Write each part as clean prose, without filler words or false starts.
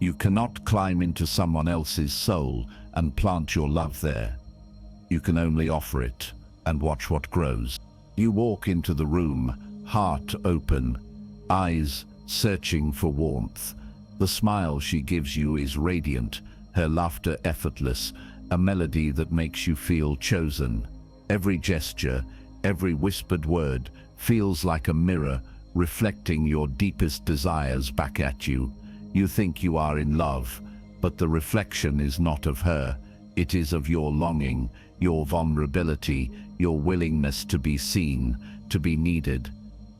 You cannot climb into someone else's soul and plant your love there. You can only offer it and watch what grows. You walk into the room, heart open, eyes searching for warmth. The smile she gives you is radiant, her laughter effortless, a melody that makes you feel chosen. Every gesture, every whispered word feels like a mirror, reflecting your deepest desires back at you. You think you are in love, but the reflection is not of her. It is of your longing, your vulnerability, your willingness to be seen, to be needed.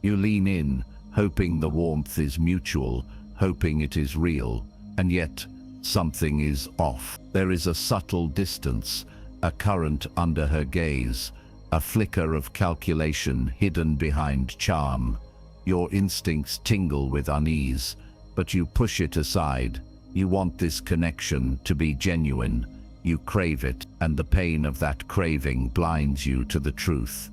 You lean in, hoping the warmth is mutual, hoping it is real, and yet something is off. There is a subtle distance, a current under her gaze, a flicker of calculation hidden behind charm. Your instincts tingle with unease, but you push it aside. You want this connection to be genuine. You crave it, and the pain of that craving blinds you to the truth.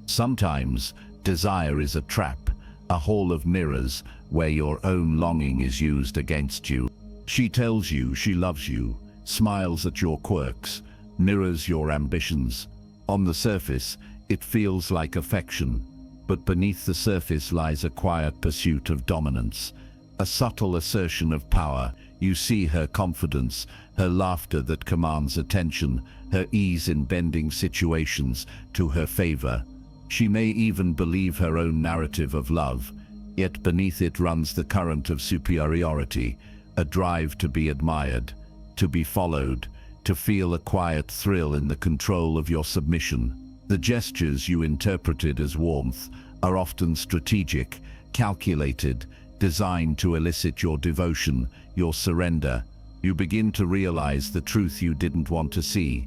Sometimes desire is a trap, a hall of mirrors where your own longing is used against you. She tells you she loves you, smiles at your quirks, mirrors your ambitions. On the surface, it feels like affection, but beneath the surface lies a quiet pursuit of dominance, a subtle assertion of power. You see her confidence, her laughter that commands attention, her ease in bending situations to her favor. She may even believe her own narrative of love, yet beneath it runs the current of superiority, a drive to be admired, to be followed, to feel a quiet thrill in the control of your submission. The gestures you interpreted as warmth are often strategic, calculated, designed to elicit your devotion, your surrender. You begin to realize the truth you didn't want to see.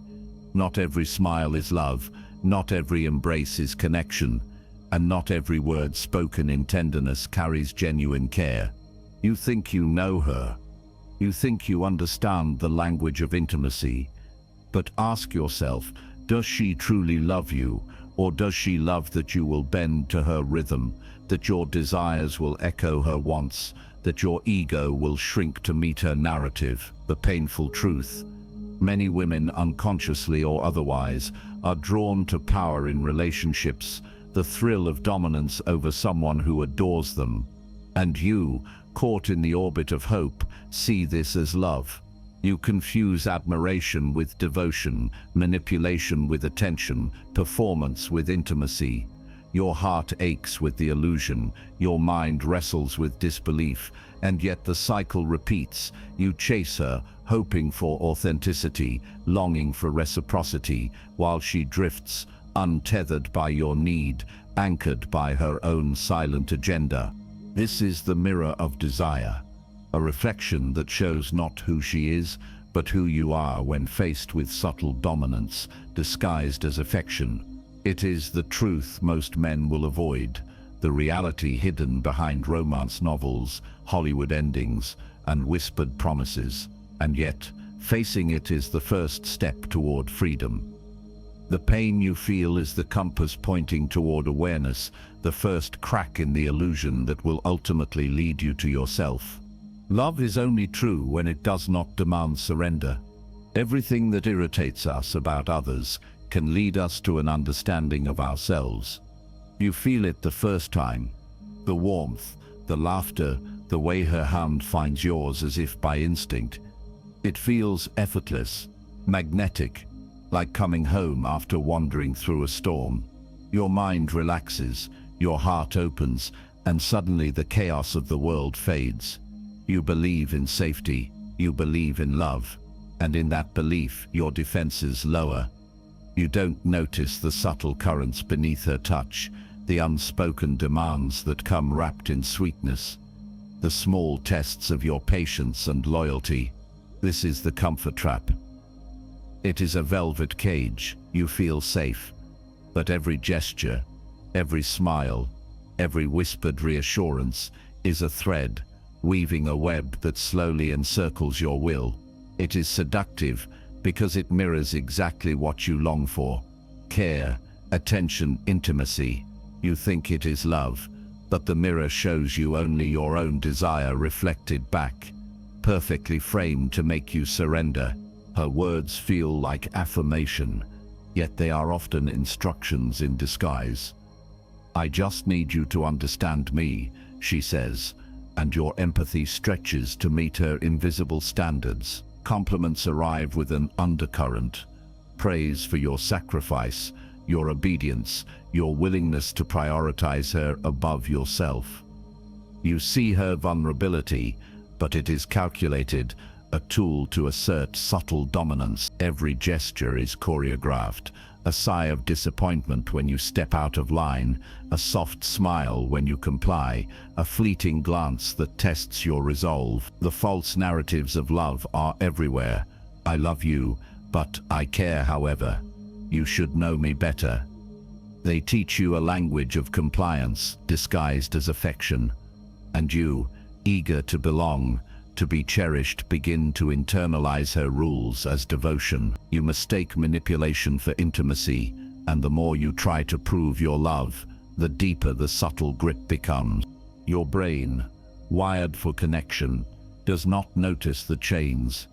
Not every smile is love, not every embrace is connection, and not every word spoken in tenderness carries genuine care. You think you know her. You think you understand the language of intimacy. But ask yourself, does she truly love you, or does she love that you will bend to her rhythm, that your desires will echo her wants, that your ego will shrink to meet her narrative? The painful truth: many women, unconsciously or otherwise, are drawn to power in relationships, the thrill of dominance over someone who adores them. And you, caught in the orbit of hope, see this as love. You confuse admiration with devotion, manipulation with attention, performance with intimacy. Your heart aches with the illusion, your mind wrestles with disbelief, and yet the cycle repeats. You chase her, hoping for authenticity, longing for reciprocity, while she drifts, untethered by your need, anchored by her own silent agenda. This is the mirror of desire, a reflection that shows not who she is, but who you are when faced with subtle dominance, disguised as affection. It is the truth most men will avoid, the reality hidden behind romance novels, Hollywood endings, and whispered promises. And yet, facing it is the first step toward freedom. The pain you feel is the compass pointing toward awareness, the first crack in the illusion that will ultimately lead you to yourself. Love is only true when it does not demand surrender. Everything that irritates us about others can lead us to an understanding of ourselves. You feel it the first time. The warmth, the laughter, the way her hand finds yours as if by instinct. It feels effortless, magnetic, like coming home after wandering through a storm. Your mind relaxes, your heart opens, and suddenly the chaos of the world fades. You believe in safety, you believe in love, and in that belief your defenses lower. You don't notice the subtle currents beneath her touch, the unspoken demands that come wrapped in sweetness, the small tests of your patience and loyalty. This is the comfort trap. It is a velvet cage. You feel safe, but every gesture, every smile, every whispered reassurance is a thread, weaving a web that slowly encircles your will. It is seductive because it mirrors exactly what you long for: care, attention, intimacy. You think it is love, but the mirror shows you only your own desire reflected back. perfectly framed to make you surrender. Her words feel like affirmation, yet they are often instructions in disguise. "I just need you to understand me," she says, and your empathy stretches to meet her invisible standards. Compliments arrive with an undercurrent. Praise for your sacrifice, your obedience, your willingness to prioritize her above yourself. You see her vulnerability, but it is calculated, a tool to assert subtle dominance. Every gesture is choreographed. A sigh of disappointment when you step out of line, a soft smile when you comply, a fleeting glance that tests your resolve. The false narratives of love are everywhere. "I love you, but I care however. You should know me better." They teach you a language of compliance disguised as affection. And you, eager to belong, to be cherished, begin to internalize her rules as devotion. You mistake manipulation for intimacy, and the more you try to prove your love, the deeper the subtle grip becomes. Your brain, wired for connection, does not notice the chains.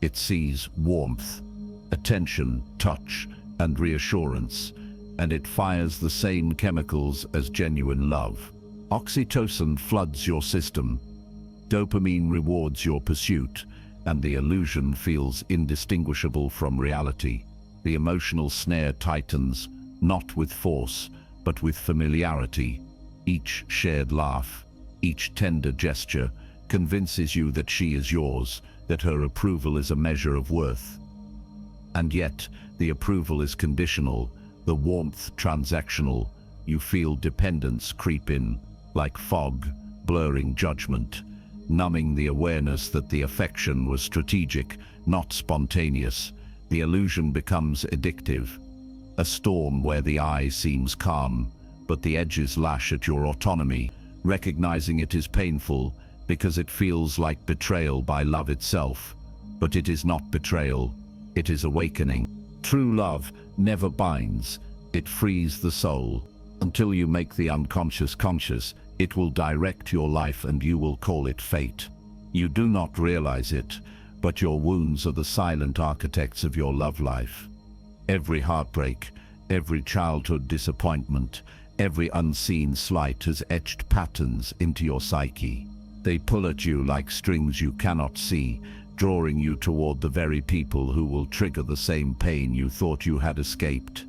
It sees warmth, attention, touch, and reassurance, and it fires the same chemicals as genuine love. Oxytocin floods your system. Dopamine rewards your pursuit, and the illusion feels indistinguishable from reality. The emotional snare tightens, not with force, but with familiarity. Each shared laugh, each tender gesture, convinces you that she is yours, that her approval is a measure of worth. And yet, the approval is conditional, the warmth transactional. You feel dependence creep in, like fog, blurring judgment, numbing the awareness that the affection was strategic, not spontaneous. The illusion becomes addictive, a storm where the eye seems calm, but the edges lash at your autonomy. Recognizing it is painful because it feels like betrayal by love itself. But it is not betrayal, it is awakening. True love never binds, it frees the soul. Until you make the unconscious conscious, it will direct your life and you will call it fate. You do not realize it, but your wounds are the silent architects of your love life. Every heartbreak, every childhood disappointment, every unseen slight has etched patterns into your psyche. They pull at you like strings you cannot see, drawing you toward the very people who will trigger the same pain you thought you had escaped.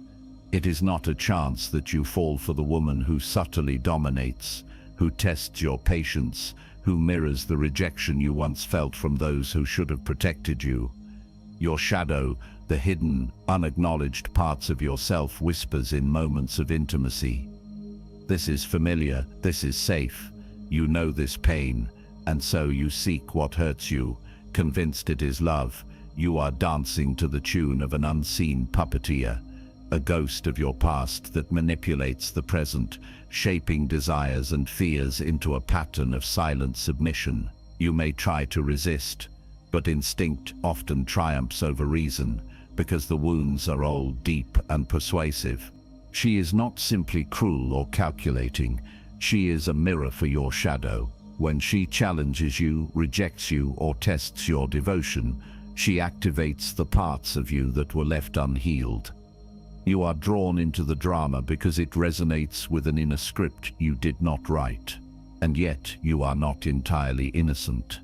It is not a chance that you fall for the woman who subtly dominates, who tests your patience, who mirrors the rejection you once felt from those who should have protected you. Your shadow, the hidden, unacknowledged parts of yourself, whispers in moments of intimacy. This is familiar, this is safe. You know this pain, and so you seek what hurts you, convinced it is love. You are dancing to the tune of an unseen puppeteer, a ghost of your past that manipulates the present, shaping desires and fears into a pattern of silent submission. You may try to resist, but instinct often triumphs over reason, because the wounds are old, deep, and persuasive. She is not simply cruel or calculating, she is a mirror for your shadow. When she challenges you, rejects you, or tests your devotion, she activates the parts of you that were left unhealed. You are drawn into the drama because it resonates with an inner script you did not write. And yet you are not entirely innocent.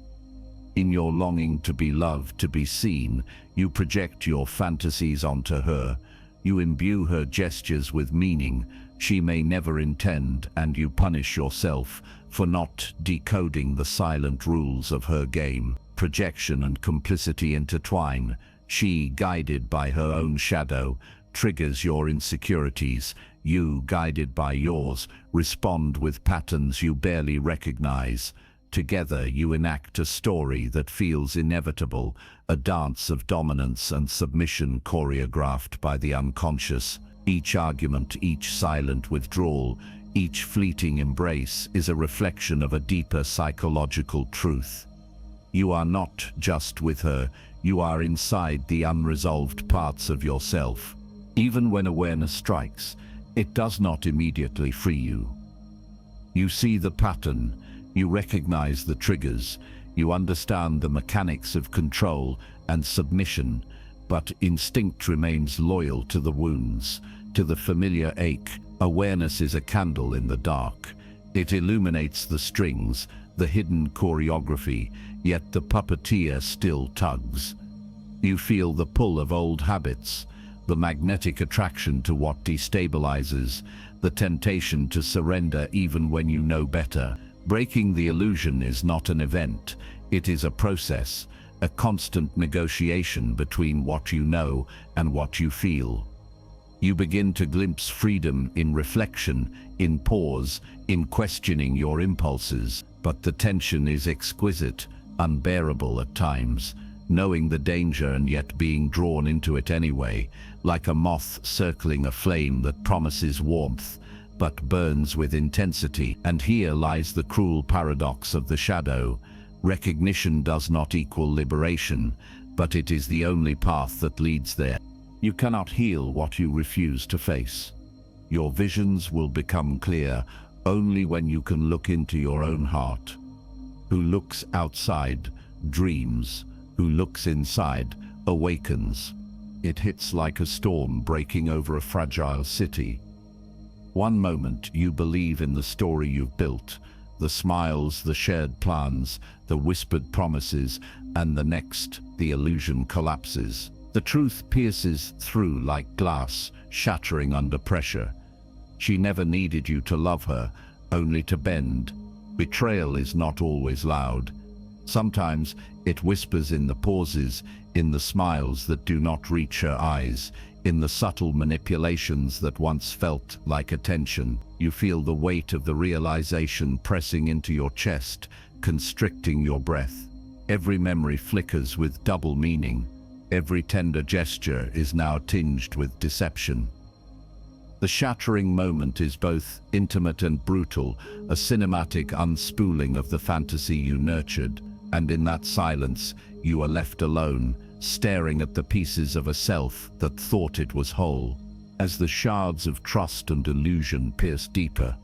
In your longing to be loved, to be seen, you project your fantasies onto her. You imbue her gestures with meaning she may never intend, and you punish yourself for not decoding the silent rules of her game. Projection and complicity intertwine. She, guided by her own shadow, triggers your insecurities. You, guided by yours, respond with patterns you barely recognize. Together you enact a story that feels inevitable, a dance of dominance and submission choreographed by the unconscious. Each argument, each silent withdrawal, each fleeting embrace is a reflection of a deeper psychological truth. You are not just with her, you are inside the unresolved parts of yourself. Even when awareness strikes, it does not immediately free you. You see the pattern, you recognize the triggers, You understand the mechanics of control and submission, but instinct remains loyal to the wounds, to the familiar ache. Awareness is a candle in the dark. It illuminates the strings, the hidden choreography, yet the puppeteer still tugs. You feel the pull of old habits, the magnetic attraction to what destabilizes, the temptation to surrender even when you know better. Breaking the illusion is not an event, it is a process, a constant negotiation between what you know and what you feel. You begin to glimpse freedom in reflection, in pause, in questioning your impulses, but the tension is exquisite, unbearable at times, knowing the danger and yet being drawn into it anyway, like a moth circling a flame that promises warmth, but burns with intensity. And here lies the cruel paradox of the shadow. Recognition does not equal liberation, but it is the only path that leads there. You cannot heal what you refuse to face. Your visions will become clear only when you can look into your own heart. Who looks outside dreams, who looks inside awakens. It hits like a storm breaking over a fragile city. One moment you believe in the story you've built, the smiles, the shared plans, the whispered promises, and the next, the illusion collapses. The truth pierces through like glass, shattering under pressure. She never needed you to love her, only to bend. Betrayal is not always loud. Sometimes it whispers in the pauses, in the smiles that do not reach her eyes, in the subtle manipulations that once felt like attention. You feel the weight of the realization pressing into your chest, constricting your breath. Every memory flickers with double meaning. Every tender gesture is now tinged with deception. The shattering moment is both intimate and brutal, a cinematic unspooling of the fantasy you nurtured, and in that silence, you are left alone, staring at the pieces of a self that thought it was whole. As the shards of trust and illusion pierce deeper,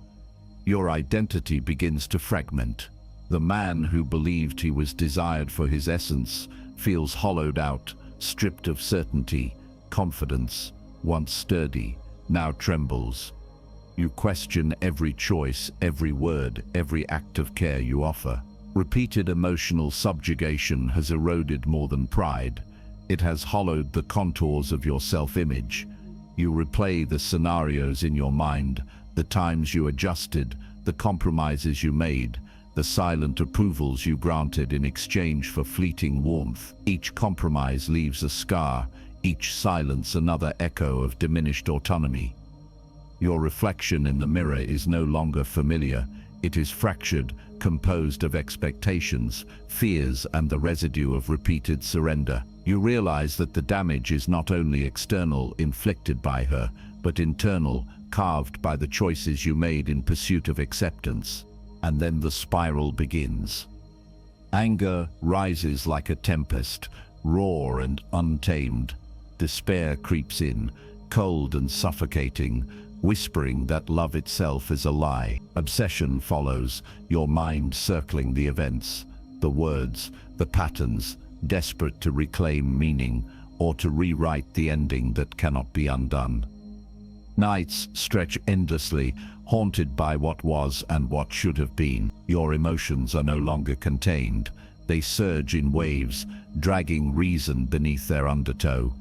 your identity begins to fragment. The man who believed he was desired for his essence feels hollowed out, stripped of certainty. Confidence, once sturdy, now trembles. You question every choice, every word, every act of care you offer. Repeated emotional subjugation has eroded more than pride. It has hollowed the contours of your self-image. You replay the scenarios in your mind, the times you adjusted, the compromises you made, the silent approvals you granted in exchange for fleeting warmth. Each compromise leaves a scar, each silence another echo of diminished autonomy. Your reflection in the mirror is no longer familiar. It is fractured, composed of expectations, fears, and the residue of repeated surrender. You realize that the damage is not only external, inflicted by her, but internal, carved by the choices you made in pursuit of acceptance. And then the spiral begins. Anger rises like a tempest, raw and untamed. Despair creeps in, cold and suffocating, whispering that love itself is a lie. Obsession follows, your mind circling the events, the words, the patterns, desperate to reclaim meaning or to rewrite the ending that cannot be undone. Nights stretch endlessly, haunted by what was and what should have been. Your emotions are no longer contained. They surge in waves, dragging reason beneath their undertow.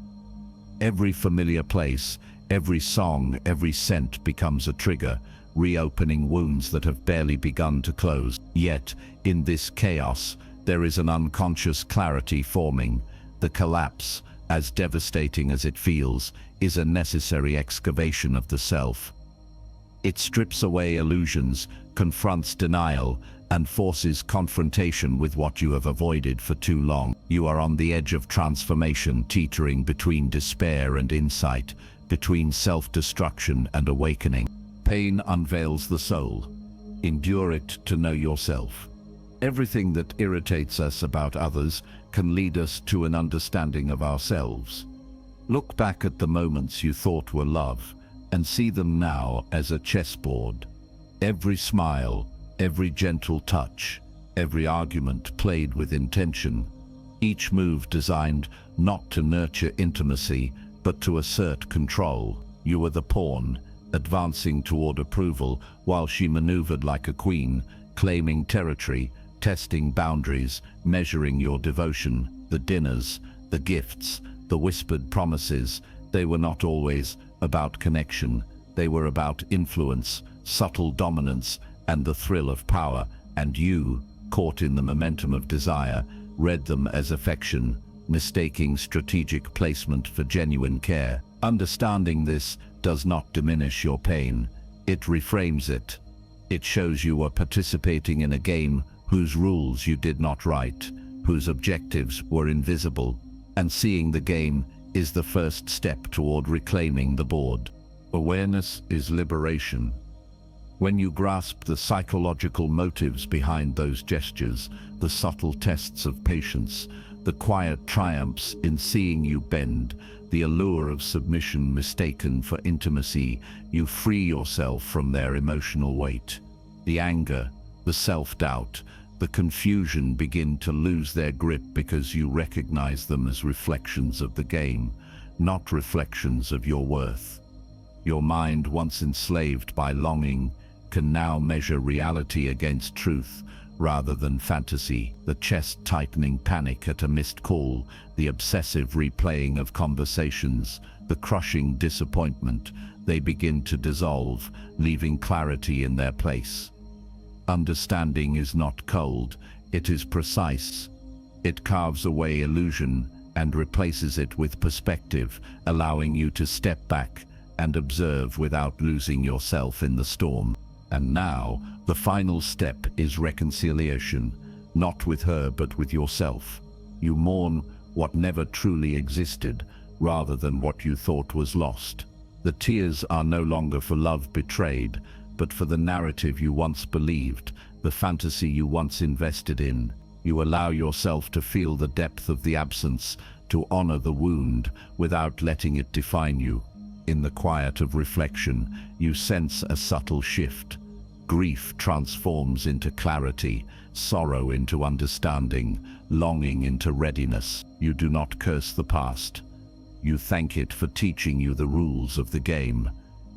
Every familiar place, every song, every scent becomes a trigger, reopening wounds that have barely begun to close. Yet, in this chaos, there is an unconscious clarity forming. The collapse, as devastating as it feels, is a necessary excavation of the self. It strips away illusions, confronts denial, and forces confrontation with what you have avoided for too long. You are on the edge of transformation, teetering between despair and insight, between self-destruction and awakening. Pain unveils the soul. Endure it to know yourself. Everything that irritates us about others can lead us to an understanding of ourselves. Look back at the moments you thought were love, and see them now as a chessboard. Every smile, every gentle touch, every argument played with intention, each move designed not to nurture intimacy, but to assert control. You were the pawn, advancing toward approval while she maneuvered like a queen, claiming territory, testing boundaries, measuring your devotion. The dinners, the gifts, the whispered promises, they were not always about connection. They were about influence, subtle dominance, and the thrill of power. And you, caught in the momentum of desire, read them as affection, mistaking strategic placement for genuine care. Understanding this does not diminish your pain. It reframes it. It shows you are participating in a game whose rules you did not write, whose objectives were invisible, and seeing the game is the first step toward reclaiming the board. Awareness is liberation. When you grasp the psychological motives behind those gestures, the subtle tests of patience, the quiet triumphs in seeing you bend, the allure of submission mistaken for intimacy, you free yourself from their emotional weight. The anger, the self-doubt, the confusion begin to lose their grip because you recognize them as reflections of the game, not reflections of your worth. Your mind, once enslaved by longing, can now measure reality against truth rather than fantasy. The chest-tightening panic at a missed call, the obsessive replaying of conversations, the crushing disappointment, they begin to dissolve, leaving clarity in their place. Understanding is not cold, it is precise. It carves away illusion and replaces it with perspective, allowing you to step back and observe without losing yourself in the storm. And now, the final step is reconciliation, not with her but with yourself. You mourn what never truly existed, rather than what you thought was lost. The tears are no longer for love betrayed, but for the narrative you once believed, the fantasy you once invested in. You allow yourself to feel the depth of the absence, to honor the wound without letting it define you. In the quiet of reflection, you sense a subtle shift. Grief transforms into clarity, sorrow into understanding, longing into readiness. You do not curse the past. You thank it for teaching you the rules of the game,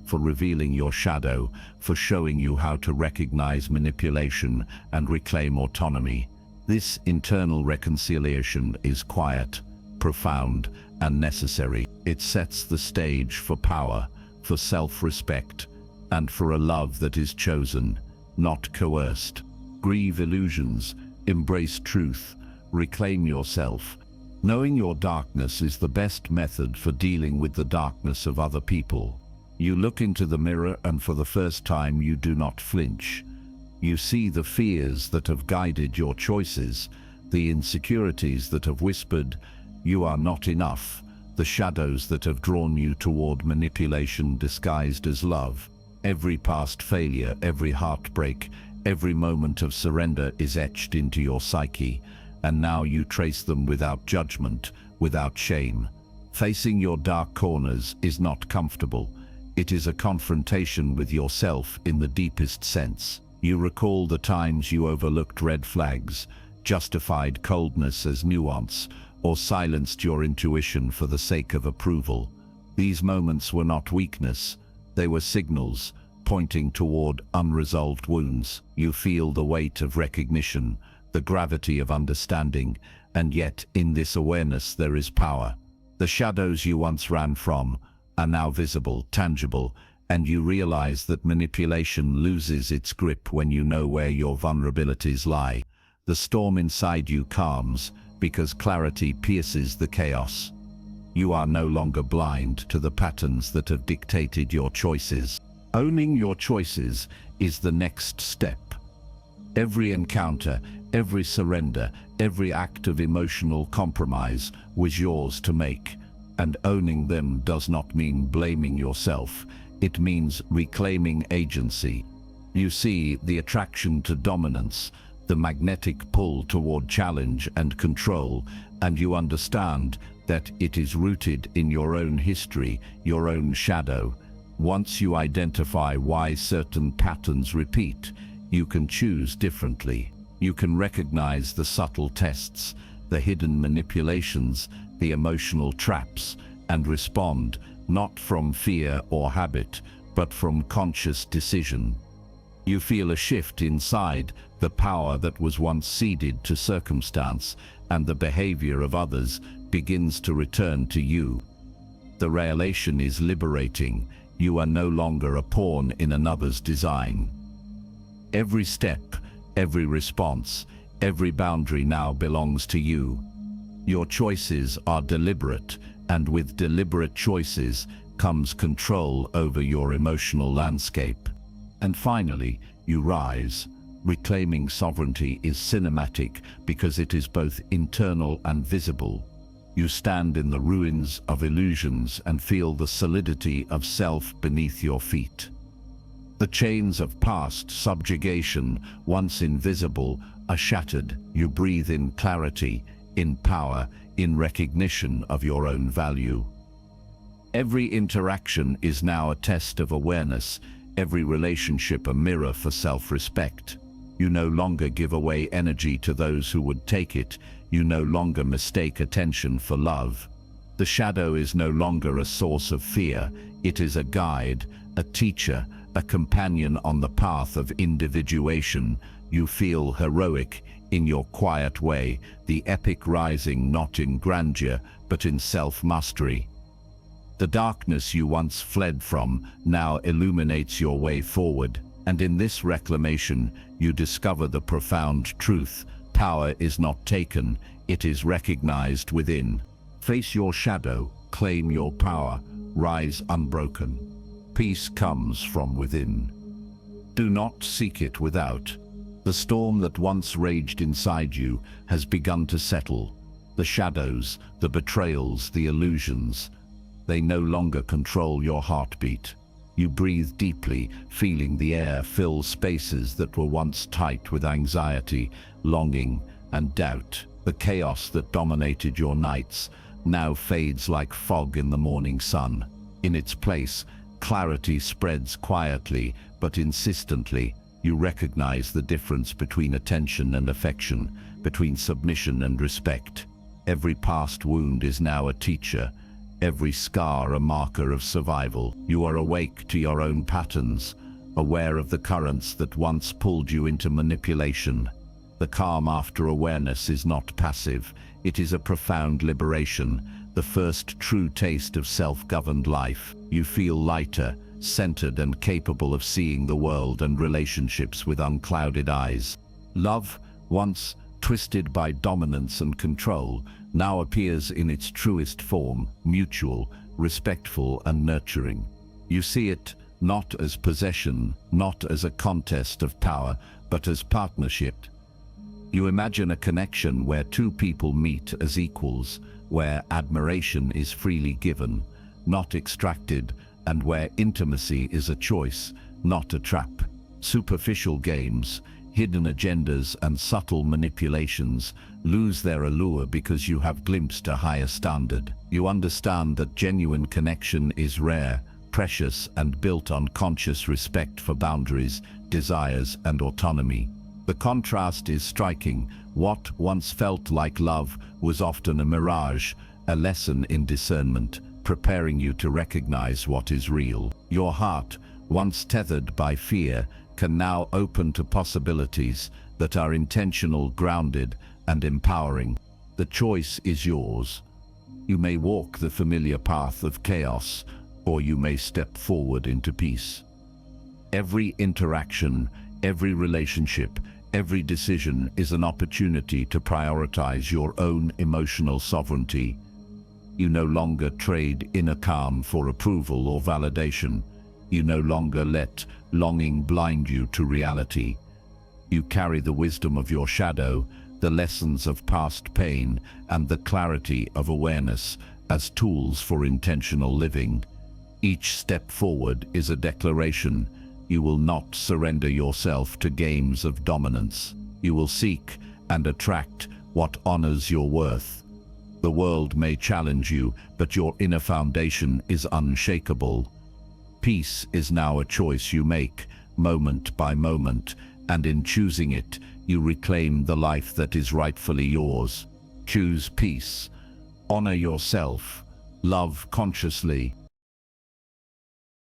for revealing your shadow, for showing you how to recognize manipulation and reclaim autonomy. This internal reconciliation is quiet, profound, and necessary. It sets the stage for power, for self-respect, and for a love that is chosen, not coerced. Grieve illusions, embrace truth, reclaim yourself. Knowing your darkness is the best method for dealing with the darkness of other people. You look into the mirror and for the first time you do not flinch. You see the fears that have guided your choices, the insecurities that have whispered, "You are not enough," the shadows that have drawn you toward manipulation disguised as love. Every past failure, every heartbreak, every moment of surrender is etched into your psyche, and now you trace them without judgment, without shame. Facing your dark corners is not comfortable. It is a confrontation with yourself in the deepest sense. You recall the times you overlooked red flags, justified coldness as nuance, or silenced your intuition for the sake of approval. These moments were not weakness, they were signals pointing toward unresolved wounds. You feel the weight of recognition, the gravity of understanding, and yet in this awareness there is power. The shadows you once ran from are now visible, tangible, and you realize that manipulation loses its grip when you know where your vulnerabilities lie. The storm inside you calms because clarity pierces the chaos. You are no longer blind to the patterns that have dictated your choices. Owning your choices is the next step. Every encounter, every surrender, every act of emotional compromise was yours to make. And owning them does not mean blaming yourself. It means reclaiming agency. You see the attraction to dominance, the magnetic pull toward challenge and control, and you understand that it is rooted in your own history, your own shadow. Once you identify why certain patterns repeat, you can choose differently. You can recognize the subtle tests, the hidden manipulations, the emotional traps, and respond, not from fear or habit, but from conscious decision. You feel a shift inside, the power that was once ceded to circumstance and the behavior of others begins to return to you. The revelation is liberating. You are no longer a pawn in another's design. Every step, every response, every boundary now belongs to you. Your choices are deliberate, and with deliberate choices comes control over your emotional landscape. And finally, you rise. Reclaiming sovereignty is cinematic because it is both internal and visible. You stand in the ruins of illusions and feel the solidity of self beneath your feet. The chains of past subjugation, once invisible, are shattered. You breathe in clarity, in power, in recognition of your own value. Every interaction is now a test of awareness, every relationship a mirror for self-respect. You no longer give away energy to those who would take it. You no longer mistake attention for love. The shadow is no longer a source of fear. It is a guide, a teacher, a companion on the path of individuation. You feel heroic in your quiet way, the epic rising not in grandeur, but in self-mastery. The darkness you once fled from now illuminates your way forward, and in this reclamation you discover the profound truth: power is not taken, it is recognized within. Face your shadow, claim your power, rise unbroken. Peace comes from within. Do not seek it without. The storm that once raged inside you has begun to settle. The shadows, the betrayals, the illusions, they no longer control your heartbeat. You breathe deeply, feeling the air fill spaces that were once tight with anxiety, longing, and doubt. The chaos that dominated your nights now fades like fog in the morning sun. In its place, clarity spreads quietly but insistently. You recognize the difference between attention and affection, between submission and respect. Every past wound is now a teacher, every scar a marker of survival. You are awake to your own patterns, aware of the currents that once pulled you into manipulation. The calm after awareness is not passive, it is a profound liberation, the first true taste of self-governed life. You feel lighter, centered and capable of seeing the world and relationships with unclouded eyes. Love, once twisted by dominance and control, now appears in its truest form, mutual, respectful and nurturing. You see it not as possession, not as a contest of power, but as partnership. You imagine a connection where two people meet as equals, where admiration is freely given, not extracted, and where intimacy is a choice, not a trap. Superficial games, hidden agendas and subtle manipulations lose their allure because you have glimpsed a higher standard. You understand that genuine connection is rare, precious and built on conscious respect for boundaries, desires and autonomy. The contrast is striking. What once felt like love was often a mirage, a lesson in discernment, preparing you to recognize what is real. Your heart, once tethered by fear, can now open to possibilities that are intentional, grounded, and empowering. The choice is yours. You may walk the familiar path of chaos, or you may step forward into peace. Every interaction, every relationship, every decision is an opportunity to prioritize your own emotional sovereignty. You no longer trade inner calm for approval or validation. You no longer let longing blind you to reality. You carry the wisdom of your shadow, the lessons of past pain, and the clarity of awareness as tools for intentional living. Each step forward is a declaration. You will not surrender yourself to games of dominance. You will seek and attract what honors your worth. The world may challenge you, but your inner foundation is unshakable. Peace is now a choice you make, moment by moment, and in choosing it, you reclaim the life that is rightfully yours. Choose peace. Honor yourself. Love consciously.